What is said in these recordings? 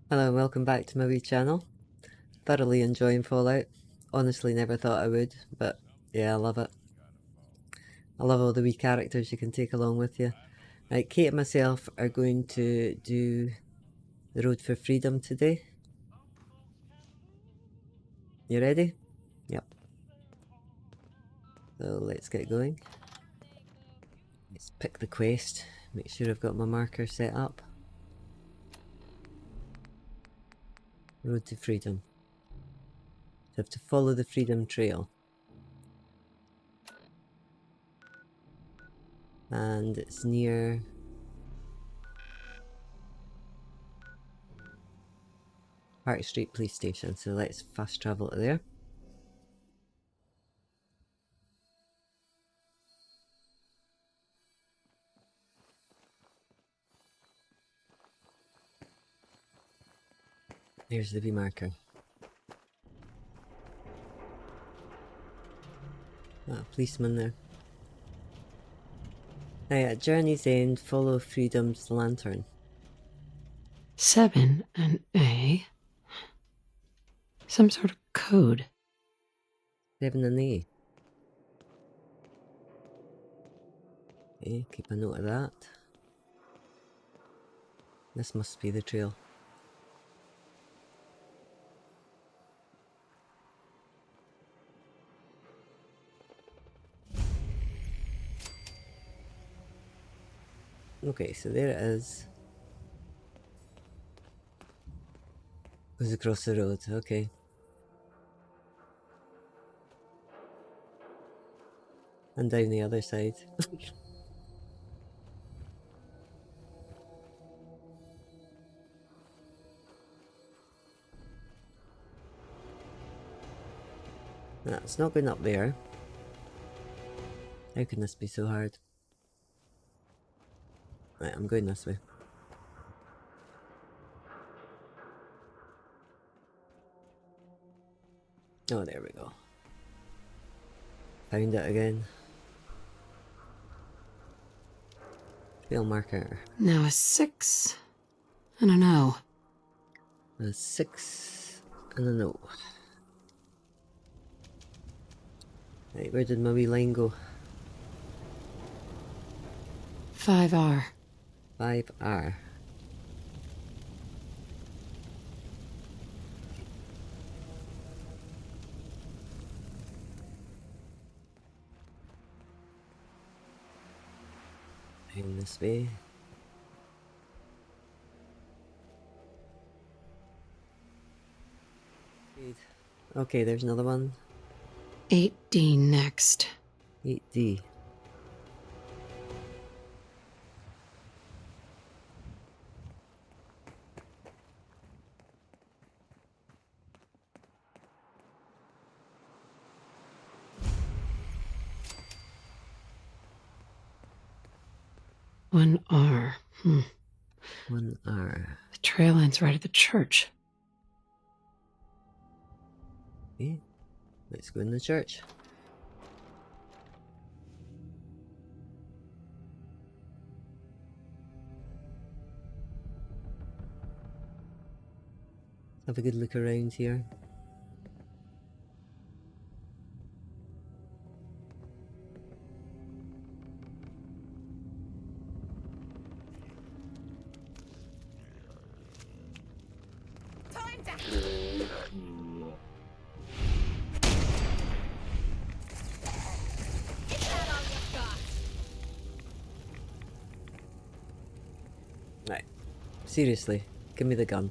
Hello and welcome back to my wee channel. Thoroughly enjoying Fallout. Honestly never thought I would, but yeah, I love it. I love all the wee characters you can take along with you. Right, Kate and myself are going to do the Road for Freedom today. You ready? Yep. So let's get going. Let's pick the quest. Make sure I've got my marker set up. Road to Freedom. So I have to follow the Freedom Trail. And it's near Park Street Police Station, so let's fast travel to there. There's the V marker. Ah, policeman there. Now at Journey's End, follow Freedom's lantern. 7 and A. Some sort of code. 7 and A. Okay, keep a note of that. This must be the trail. Okay, so there it is. Goes across the road, okay. And down the other side. It's not going up there. How can this be so hard? Right, I'm going this way. Oh, there we go. Found it again. Trail marker. Now a 6 and an O. A 6 and an O. Right, where did my wee line go? 5R. 5R. In this way. Okay, there's another one. 8D next. 8D. One R. 1R. The trail ends right at the church. Okay, let's go in the church. Have a good look around here. Time to... Is that all you've got? Right, seriously, give me the gun.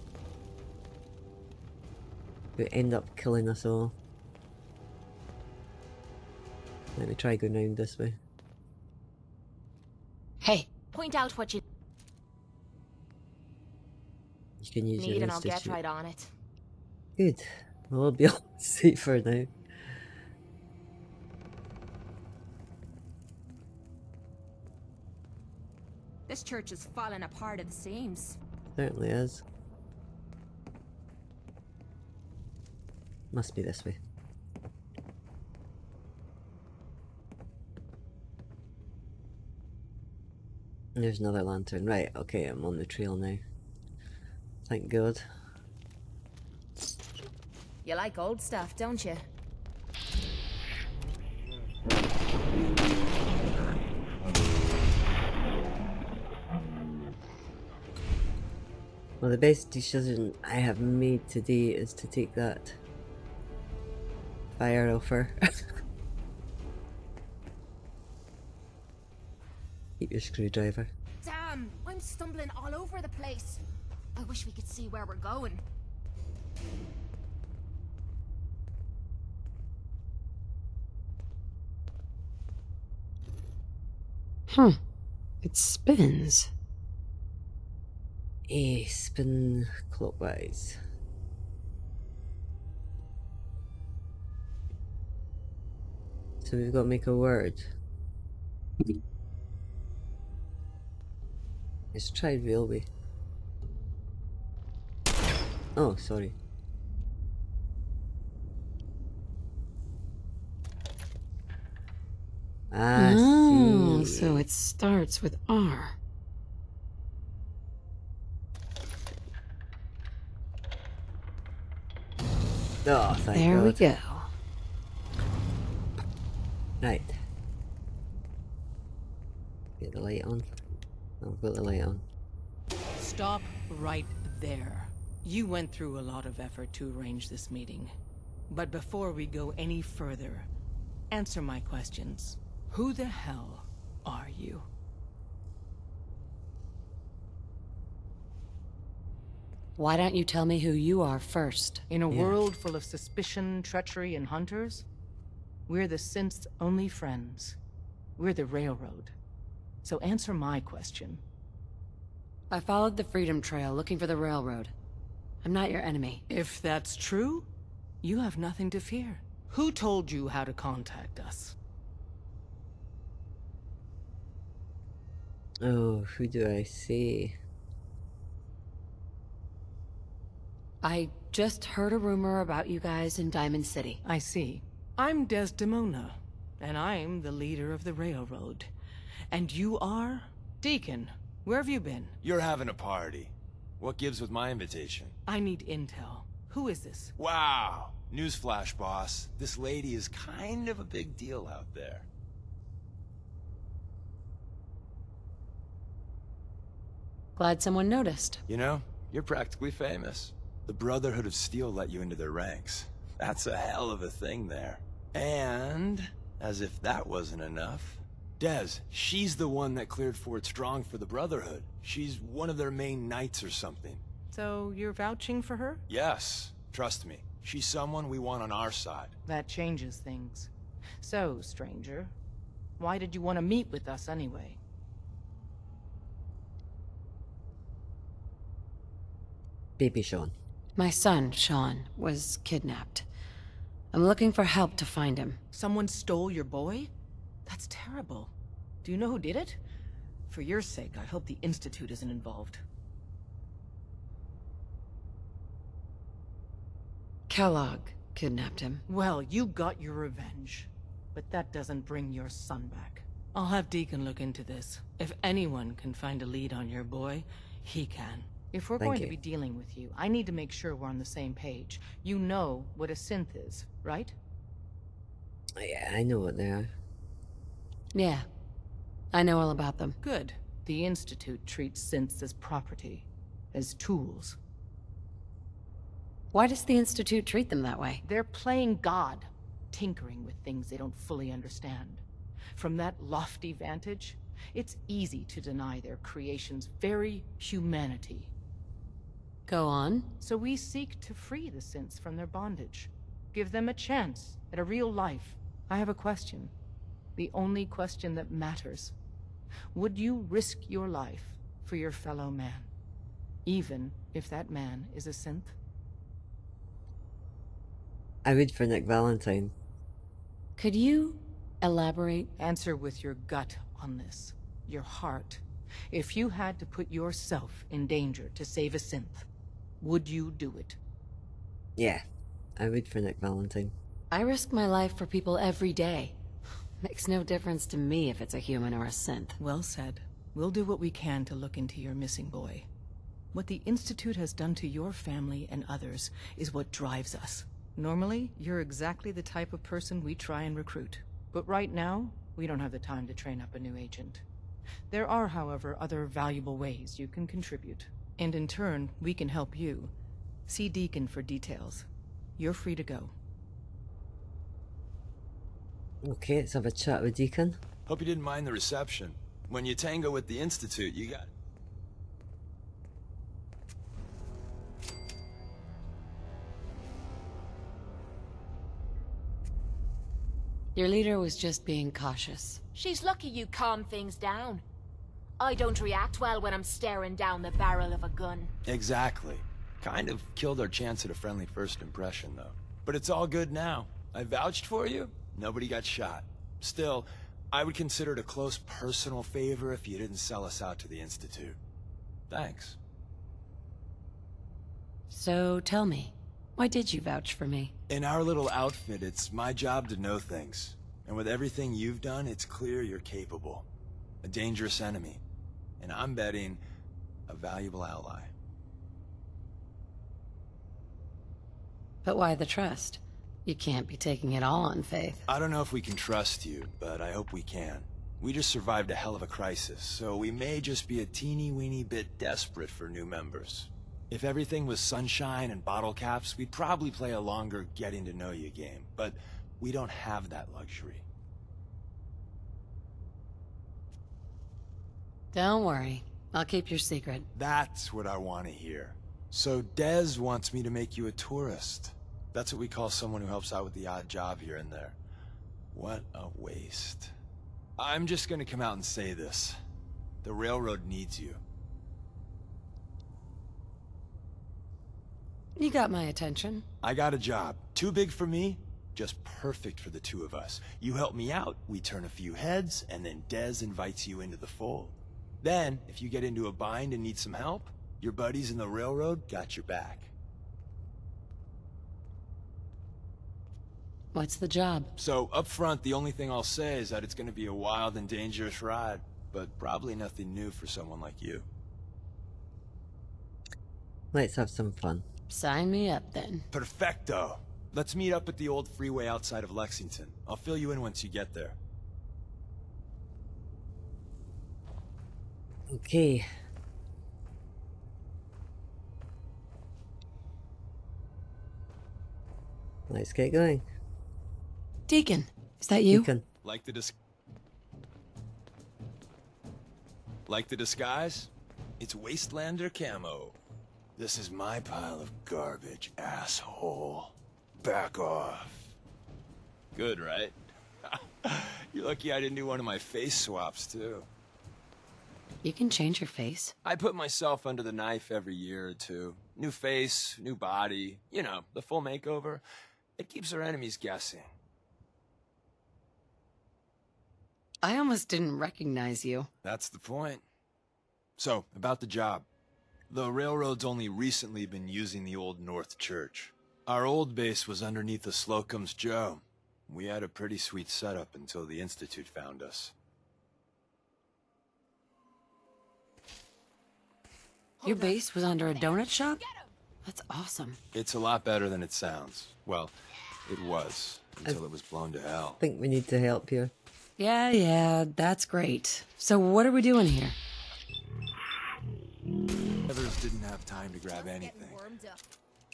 We end up killing us all. Let me try going round this way. Hey, point out what you You can use need your and I'll get institute. right on it. Good. Well, I'll be all safer now. This church is falling apart at the seams. Certainly is. Must be this way. There's another lantern. Right, okay, I'm on the trail now. Thank God. You like old stuff, don't you? Well, the best decision I have made today is to take that fire off her. Keep your screwdriver. Damn, I'm stumbling all over the place. I wish we could see where we're going. Huh. It spins. Spin clockwise. So we've got to make a word. Let's try railway. Oh, sorry. Oh, see. so it starts with R. Oh, thank There God. we go. Right. Get the light on. I've got the light on. Stop right there. You went through a lot of effort to arrange this meeting. But before we go any further, answer my questions. Who the hell are you? Why don't you tell me who you are first? In a world full of suspicion, treachery, and hunters, we're the synth's only friends. We're the Railroad. So answer my question. I followed the Freedom Trail looking for the railroad. I'm not your enemy. If that's true, you have nothing to fear. Who told you how to contact us? Oh, who do I say? I just heard a rumor about you guys in Diamond City. I see. I'm Desdemona, and I'm the leader of the Railroad. And you are? Deacon, where have you been? You're having a party. What gives with my invitation? I need intel. Who is this? Wow! Newsflash, boss. This lady is kind of a big deal out there. Glad someone noticed. You know, you're practically famous. The Brotherhood of Steel let you into their ranks. That's a hell of a thing there. And, as if that wasn't enough, Dez, she's the one that cleared Fort Strong for the Brotherhood. She's one of their main knights or something. So you're vouching for her? Yes, trust me. She's someone we want on our side. That changes things. So, stranger, why did you want to meet with us anyway? Baby Sean. My son, Sean, was kidnapped. I'm looking for help to find him. Someone stole your boy? That's terrible. Do you know who did it? For your sake, I hope the Institute isn't involved. Kellogg kidnapped him. Well, you got your revenge. But that doesn't bring your son back. I'll have Deacon look into this. If anyone can find a lead on your boy, he can. If we're Thank going you. to be dealing with you, I need to make sure we're on the same page. You know what a synth is, right? Yeah, I know what they are. Yeah, I know all about them. Good. The Institute treats synths as property, as tools. Why does the Institute treat them that way? They're playing God, tinkering with things they don't fully understand. From that lofty vantage, it's easy to deny their creation's very humanity. Go on. So we seek to free the synths from their bondage. Give them a chance at a real life. I have a question. The only question that matters. Would you risk your life for your fellow man? Even if that man is a synth? I would for Nick Valentine. Could you elaborate? Answer with your gut on this. Your heart. If you had to put yourself in danger to save a synth, would you do it? Yeah, I would for Nick Valentine. I risk my life for people every day. Makes no difference to me if it's a human or a synth. Well said. We'll do what we can to look into your missing boy. What the Institute has done to your family and others is what drives us. Normally, you're exactly the type of person we try and recruit. But right now, we don't have the time to train up a new agent. There are, however, other valuable ways you can contribute. And in turn, we can help you. See Deacon for details. You're free to go. Okay, let's have a chat with Deacon. Hope you didn't mind the reception. When you tango with the Institute, you got... Your leader was just being cautious. She's lucky you calm things down. I don't react well when I'm staring down the barrel of a gun. Exactly. Kind of killed our chance at a friendly first impression, though. But it's all good now. I vouched for you. Nobody got shot. Still, I would consider it a close personal favor if you didn't sell us out to the Institute. Thanks. So tell me, why did you vouch for me? In our little outfit, it's my job to know things. And with everything you've done, it's clear you're capable. A dangerous enemy. And I'm betting a valuable ally. But why the trust? You can't be taking it all on faith. I don't know if we can trust you, but I hope we can. We just survived a hell of a crisis, so we may just be a teeny-weeny bit desperate for new members. If everything was sunshine and bottle caps, we'd probably play a longer getting-to-know-you game, but we don't have that luxury. Don't worry, I'll keep your secret. That's what I want to hear. So Dez wants me to make you a tourist. That's what we call someone who helps out with the odd job here and there. What a waste. I'm just gonna come out and say this. The railroad needs you. You got my attention. I got a job. Too big for me, just perfect for the two of us. You help me out, we turn a few heads, and then Dez invites you into the fold. Then, if you get into a bind and need some help, your buddies in the railroad got your back. What's the job? So, up front, the only thing I'll say is that it's gonna be a wild and dangerous ride, but probably nothing new for someone like you. Let's have some fun. Sign me up then. Perfecto. Let's meet up at the old freeway outside of Lexington. I'll fill you in once you get there. Okay. Let's get going. Deacon, is that you? Deacon. Like the disguise? It's Wastelander camo. This is my pile of garbage, asshole. Back off. Good, right? You're lucky I didn't do one of my face swaps, too. You can change your face. I put myself under the knife every year or two. New face, new body, you know, the full makeover. It keeps our enemies guessing. I almost didn't recognize you. That's the point. So, about the job. The railroad's only recently been using the Old North Church. Our old base was underneath the Slocum's Joe. We had a pretty sweet setup until the Institute found us. Your base was under a donut shop? That's awesome. It's a lot better than it sounds. Well, it was, until it was blown to hell. I think we need to help you. Yeah, that's great. So what are we doing here? Others didn't have time to grab anything. Getting warmed up.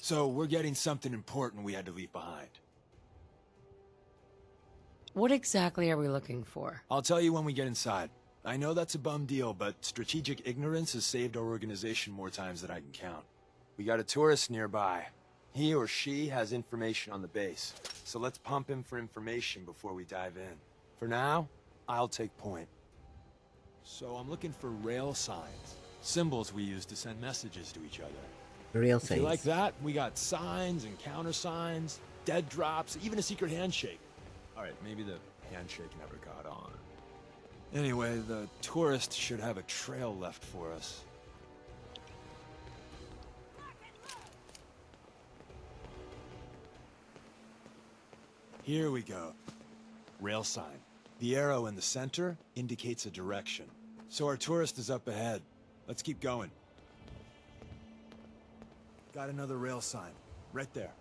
So we're getting something important we had to leave behind. What exactly are we looking for? I'll tell you when we get inside. I know that's a bum deal, but strategic ignorance has saved our organization more times than I can count. We got a tourist nearby. He or she has information on the base, so let's pump him for information before we dive in. For now, I'll take point. So I'm looking for rail signs, symbols we use to send messages to each other. Real If you signs. like that, we got signs and countersigns, dead drops, even a secret handshake. Alright, maybe the handshake never got on. Anyway, the tourist should have a trail left for us. Here we go. Rail sign. The arrow in the center indicates a direction. So our tourist is up ahead. Let's keep going. Got another rail sign. Right there.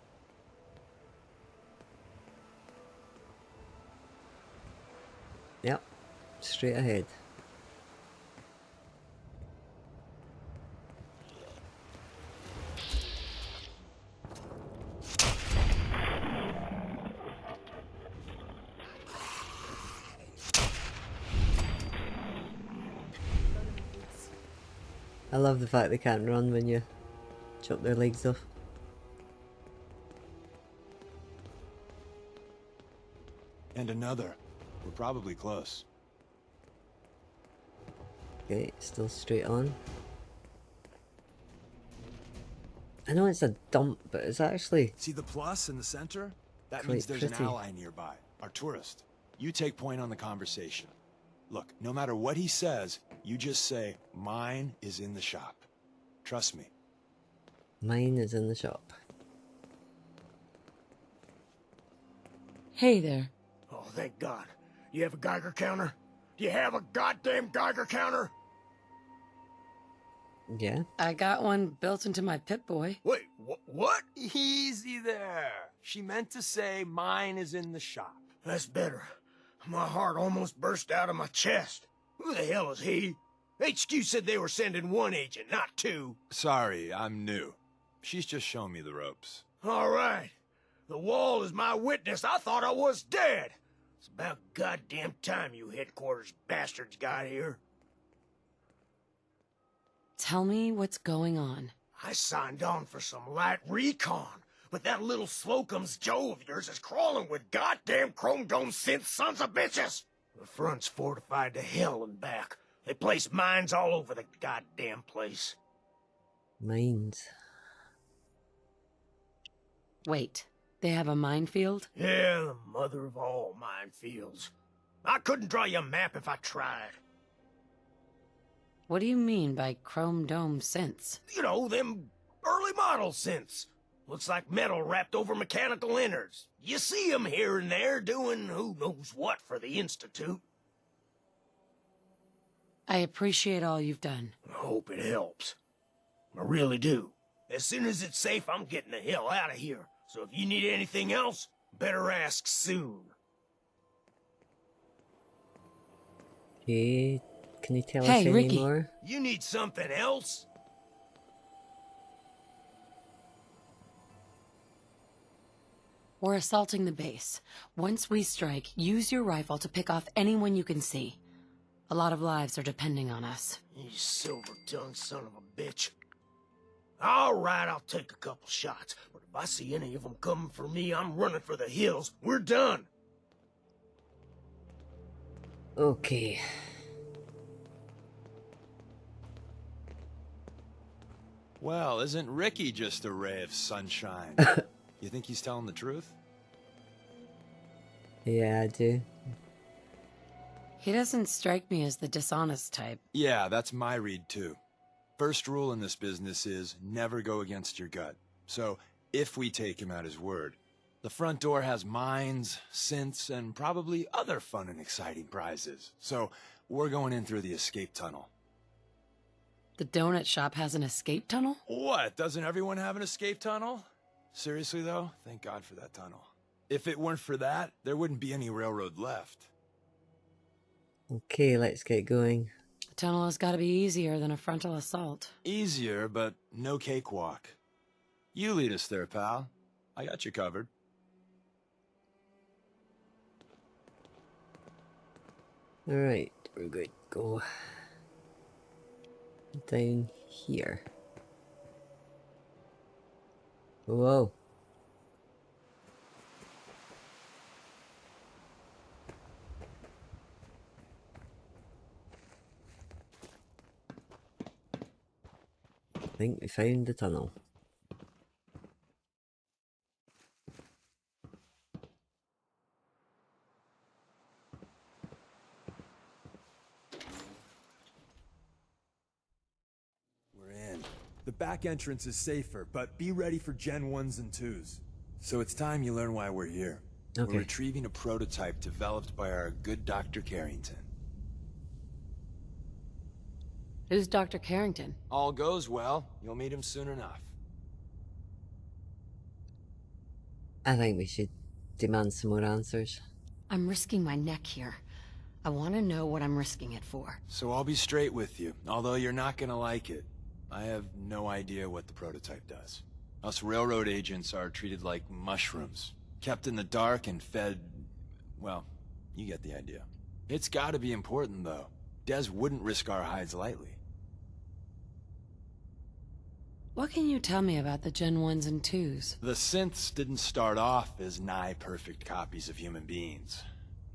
straight ahead. I love the fact they can't run when you chop their legs off. And another. We're probably close. Okay, still straight on. I know it's a dump, but it's actually See the plus in the center? That quite means there's an pretty. ally nearby, our tourist. You take point on the conversation. Look, no matter what he says, you just say, mine is in the shop. Trust me. Mine is in the shop. Hey there. Oh, thank God. You have a Geiger counter? Do you have a goddamn Geiger counter? Yeah. I got one built into my Pip-Boy. Wait, what? Easy there. She meant to say, mine is in the shop. That's better. My heart almost burst out of my chest. Who the hell is he? HQ said they were sending one agent, not two. Sorry, I'm new. She's just showing me the ropes. All right. The wall is my witness. I thought I was dead. It's about goddamn time you headquarters bastards got here. Tell me what's going on. I signed on for some light recon, but that little Slocum's Joe of yours is crawling with goddamn chrome dome synth sons of bitches. The front's fortified to hell and back. They place mines all over the goddamn place. Mines. Wait, they have a minefield? Yeah, the mother of all minefields. I couldn't draw you a map if I tried. What do you mean by chrome dome synths? You know, them early model synths. Looks like metal wrapped over mechanical innards. You see 'em here and there doing who knows what for the Institute. I appreciate all you've done. I hope it helps. I really do. As soon as it's safe, I'm getting the hell out of here. So if you need anything else, better ask soon. Okay. Can you tell us Hey, any Ricky. more? You need something else? We're assaulting the base. Once we strike, use your rifle to pick off anyone you can see. A lot of lives are depending on us. You silver-tongued son of a bitch. All right, I'll take a couple shots. But if I see any of them coming for me, I'm running for the hills. We're done. Okay. Well, isn't Ricky just a ray of sunshine? You think he's telling the truth? Yeah, I do. He doesn't strike me as the dishonest type. Yeah, that's my read too. First rule in this business is never go against your gut. So, if we take him at his word, the front door has mines, synths, and probably other fun and exciting prizes. So, we're going in through the escape tunnel. The donut shop has an escape tunnel? What? Doesn't everyone have an escape tunnel? Seriously though, thank God for that tunnel. If it weren't for that, there wouldn't be any railroad left. Okay, let's get going. The tunnel has got to be easier than a frontal assault. Easier, but no cakewalk. You lead us there, pal. I got you covered. Alright, we're good. Go down here. Whoa. I think we found the tunnel. We're in. The back entrance is safer, but be ready for Gen 1s and 2s. So it's time you learn why we're here. Okay. We're retrieving a prototype developed by our good Dr. Carrington. Who's Dr. Carrington? All goes well, you'll meet him soon enough. I think we should demand some more answers. I'm risking my neck here. I want to know what I'm risking it for. So I'll be straight with you, although you're not gonna like it. I have no idea what the prototype does. Us railroad agents are treated like mushrooms, kept in the dark and fed... well, you get the idea. It's gotta be important, though. Des wouldn't risk our hides lightly. What can you tell me about the Gen 1s and 2s? The synths didn't start off as nigh-perfect copies of human beings.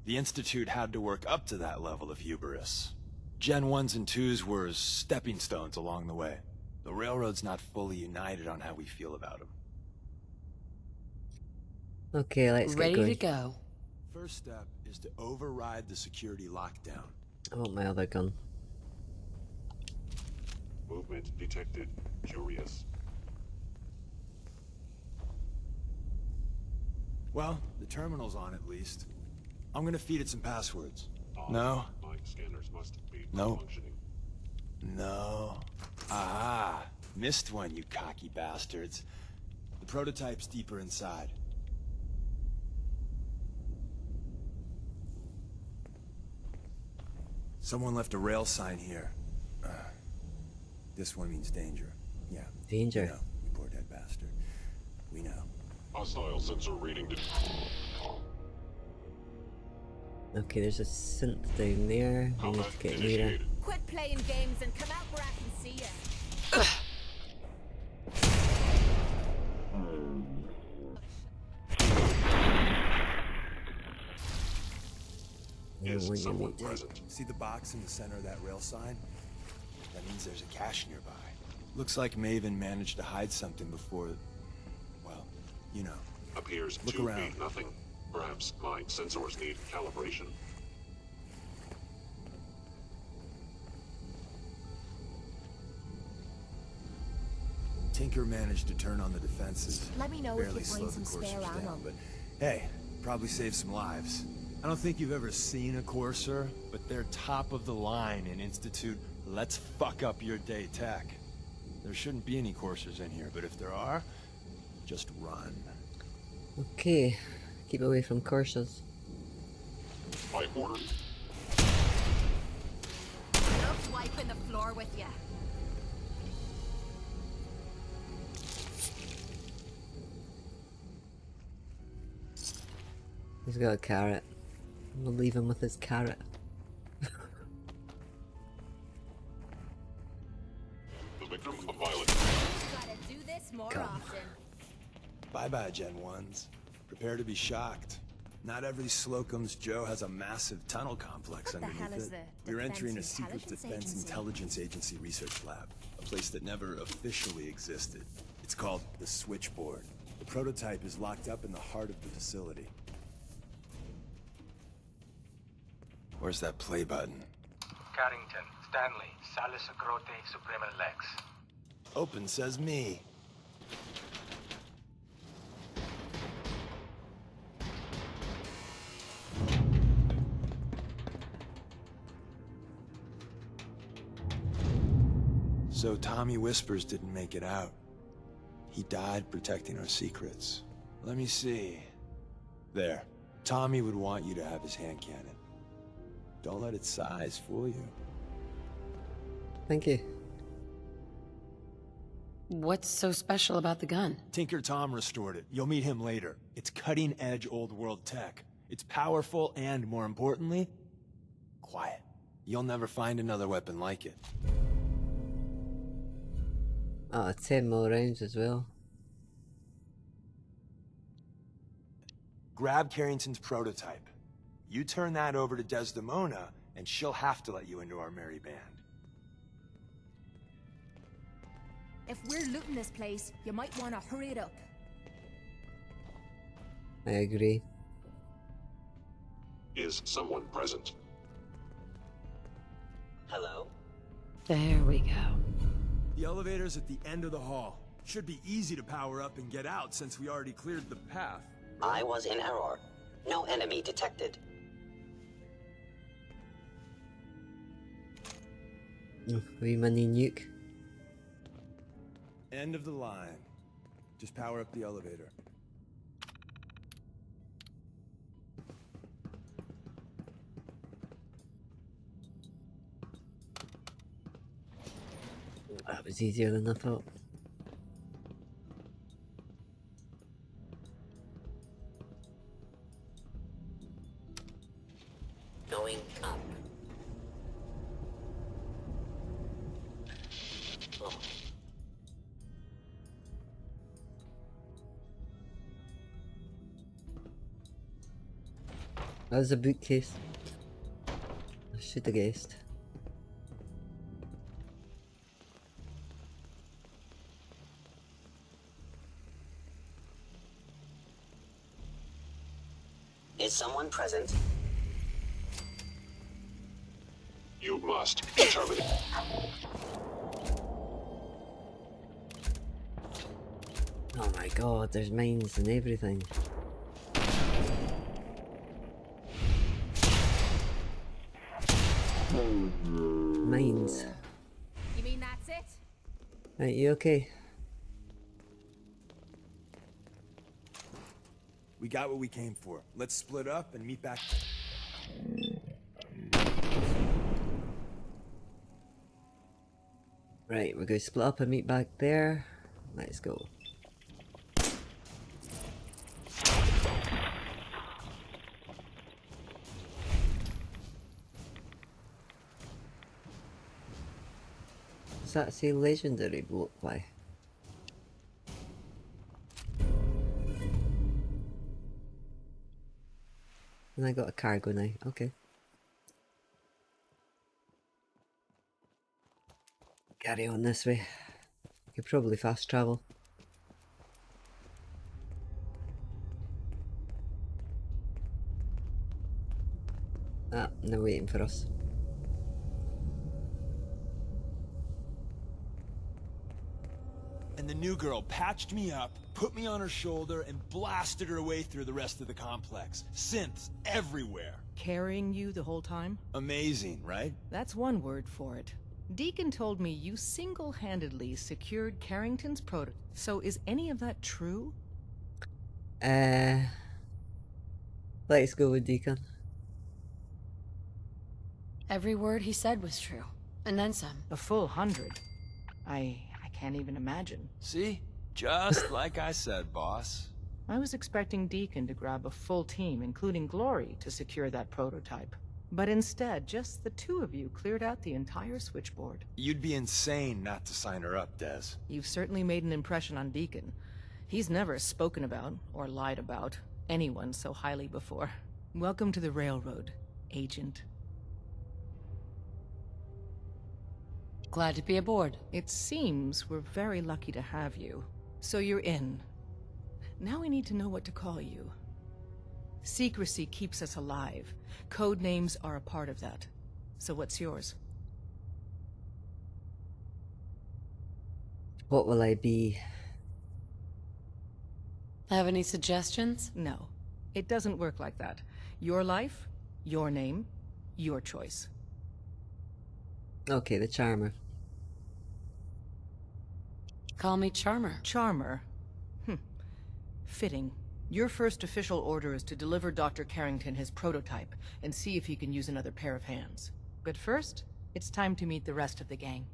The Institute had to work up to that level of hubris. Gen 1s and 2s were stepping stones along the way. The Railroad's not fully united on how we feel about them. Okay, let's get going. Ready to go. First step is to override the security lockdown. I want my other gun. Movement detected. Curious. Well, the terminal's on at least. I'm gonna feed it some passwords. No? Mind scanners must be No. functioning. No. Ah, missed one, you cocky bastards. The prototype's deeper inside. Someone left a rail sign here. This one means danger. Yeah. Danger. We know, you poor dead bastard. We know. Hostile sensor reading. Okay, there's a synth down there. We need to get near it. Quit playing games and come out where I can see you. Is When you someone meet- present? See the box in the center of that rail sign? That means there's a cache nearby. Looks like Maven managed to hide something before... well, you know. Appears Look to around. be nothing. Perhaps my sensors need calibration. Tinker managed to turn on the defenses. Let me know if Barely you slowed bring the some coursers spare ammo. down, but hey, probably saved some lives. I don't think you've ever seen a courser, but they're top of the line in Institute let's fuck up your day tech. There shouldn't be any coursers in here, but if there are, just run. Okay, keep away from coursers. By order. Love wiping the floor with you. He's got a carrot. We'll leave him with his carrot. The victim of violence. Gotta do this more often. Bye-bye, Gen 1s. Prepare to be shocked. Not every Slocum's Joe has a massive tunnel complex What the underneath hell is it. the We're Defense entering a secret Intelligence Defense Agency? Intelligence Agency research lab, a place that never officially existed. It's called the Switchboard. The prototype is locked up in the heart of the facility. Where's that play button? Carrington, Stanley, Salus Grote, Suprema Lex. Open says me. So Tommy Whispers didn't make it out. He died protecting our secrets. Let me see. There. Tommy would want you to have his hand cannon. Don't let its size fool you. Thank you. What's so special about the gun? Tinker Tom restored it. You'll meet him later. It's cutting-edge old world tech. It's powerful and, more importantly, quiet. You'll never find another weapon like it. Oh, 10 more rounds as well. Grab Carrington's prototype. You turn that over to Desdemona, and she'll have to let you into our merry band. If we're looting this place, you might want to hurry it up. I agree. Is someone present? Hello? There we go. The elevator's at the end of the hall. Should be easy to power up and get out since we already cleared the path. I was in error. No enemy detected. We money nuke. End of the line. Just power up the elevator. That was easier than I thought. Going up. Oh. That was a bookcase. I should have guessed. Is someone present? You must determine. Oh my god, there's mines and everything. Mines. You mean that's it? Right, you okay? We got what we came for. Let's split up and meet back. Right, we're going to split up and meet back there. Let's go. Does that say legendary bloatfly? And I got a cargo now, okay. Carry on this way. You could probably fast travel. Ah, they're waiting for us. And the new girl patched me up, put me on her shoulder, and blasted her way through the rest of the complex. Synths everywhere. Carrying you the whole time? Amazing, right? That's one word for it. Deacon told me you single-handedly secured Carrington's prototype. So is any of that true? Let's go with Deacon. Every word he said was true. And then some. A full 100. I can't even imagine. See? Just like I said, boss. I was expecting Deacon to grab a full team, including Glory, to secure that prototype. But instead, just the two of you cleared out the entire switchboard. You'd be insane not to sign her up, Des. You've certainly made an impression on Deacon. He's never spoken about, or lied about, anyone so highly before. Welcome to the Railroad, Agent. Glad to be aboard. It seems we're very lucky to have you. So you're in. Now we need to know what to call you. Secrecy keeps us alive. Code names are a part of that. So what's yours? What will I be? Have any suggestions? No. It doesn't work like that. Your life, your name, your choice. Okay, the Charmer. Call me Charmer. Charmer. Fitting. Your first official order is to deliver Dr. Carrington his prototype and see if he can use another pair of hands. But first, it's time to meet the rest of the gang.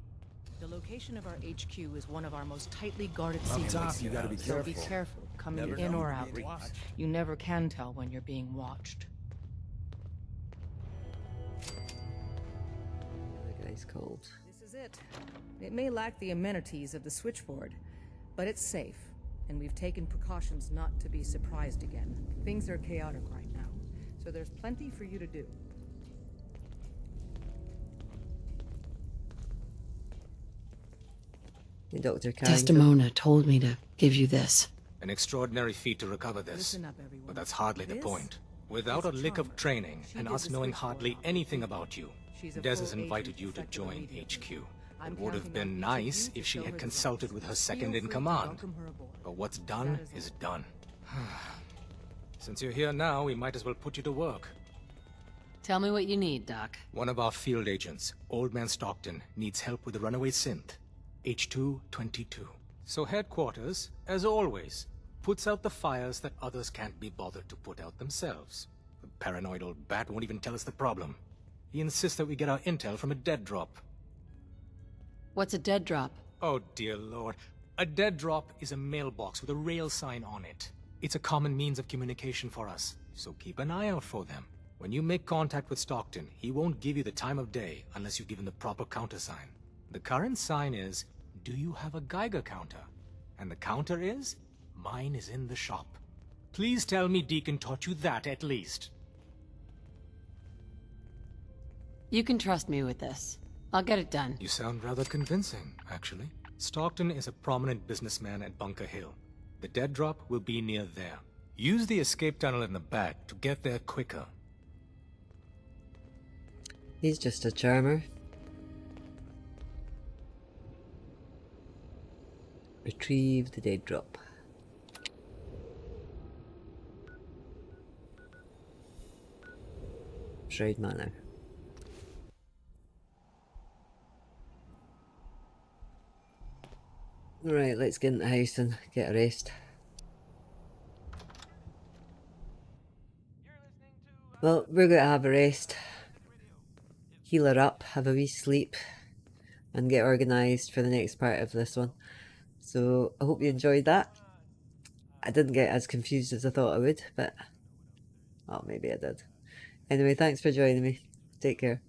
The location of our HQ is one of our most tightly guarded secrets. Up top, you gotta be So careful. be careful, coming Never in know or when out. you're being watched. You never can tell when you're being watched. The guy's cold. This is it. It may lack the amenities of the switchboard, but it's safe, and we've taken precautions not to be surprised again. Things are chaotic right now, so there's plenty for you to do. Hey, Dr. Carrington. Desdemona told me to give you this. An extraordinary feat to recover this. Listen up, everyone. But that's hardly the This point. Without a is lick of Charmer. training, She and did us the knowing switchboard hardly on anything Deacon. about you, She's a Des full has invited agent you to effective join immediately. HQ. I'm It would have counting been on each of nice you to if she show had her the consulted ropes. with her Feel second in free to command. welcome her aboard. But what's done That is all. done. Since you're here now, we might as well put you to work. Tell me what you need, Doc. One of our field agents, Old Man Stockton, needs help with the runaway synth, H222. So headquarters, as always, puts out the fires that others can't be bothered to put out themselves. The paranoid old bat won't even tell us the problem. He insists that we get our intel from a dead drop. What's a dead drop? Oh dear lord. A dead drop is a mailbox with a rail sign on it. It's a common means of communication for us, so keep an eye out for them. When you make contact with Stockton, he won't give you the time of day unless you give him the proper countersign. The current sign is, do you have a Geiger counter? And the counter is, mine is in the shop. Please tell me Deacon taught you that at least. You can trust me with this. I'll get it done. You sound rather convincing, actually. Stockton is a prominent businessman at Bunker Hill. The dead drop will be near there. Use the escape tunnel in the back to get there quicker. He's just a charmer. Retrieve the dead drop. Shroud Manor. Right, let's get in the house and get a rest. Well, we're going to have a rest, heal her up, have a wee sleep, and get organised for the next part of this one. So I hope you enjoyed that. I didn't get as confused as I thought I would, but oh, maybe I did. Anyway, thanks for joining me. Take care.